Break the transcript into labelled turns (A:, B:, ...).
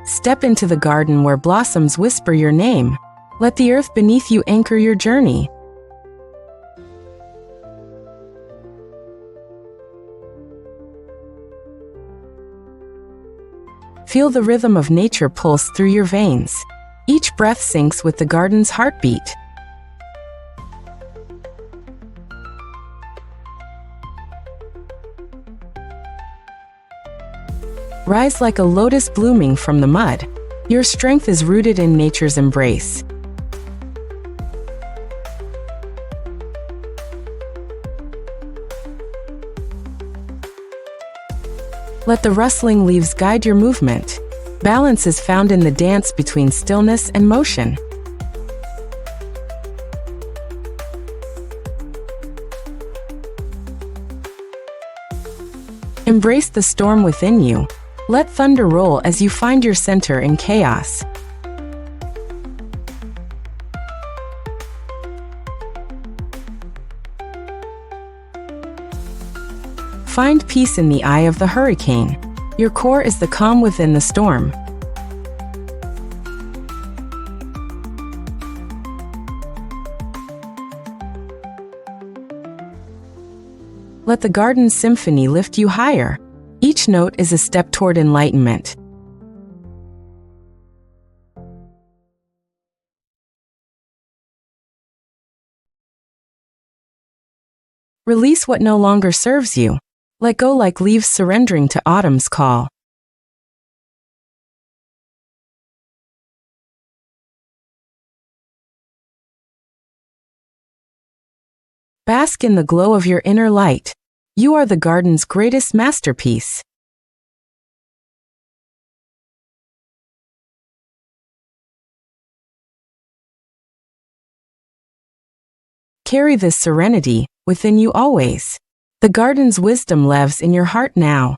A: Step into the garden where blossoms whisper your name. Let the earth beneath you anchor your journey. Feel the rhythm of nature pulse through your veins. Each breath syncs with the garden's heartbeat. Rise like a lotus blooming from the mud. Your strength is rooted in nature's embrace. Let the rustling leaves guide your movement. Balance is found in the dance between stillness and motion. Embrace the storm within you. Let thunder roll as you find your center in chaos. Find peace in the eye of the hurricane. Your core is the calm within the storm. Let the garden's symphony lift you higher. Each note is a step toward enlightenment. Release what no longer serves you. Let go like leaves surrendering to autumn's call. Bask in the glow of your inner light. You are the garden's greatest masterpiece. Carry this serenity within you always. The garden's wisdom lives in your heart now.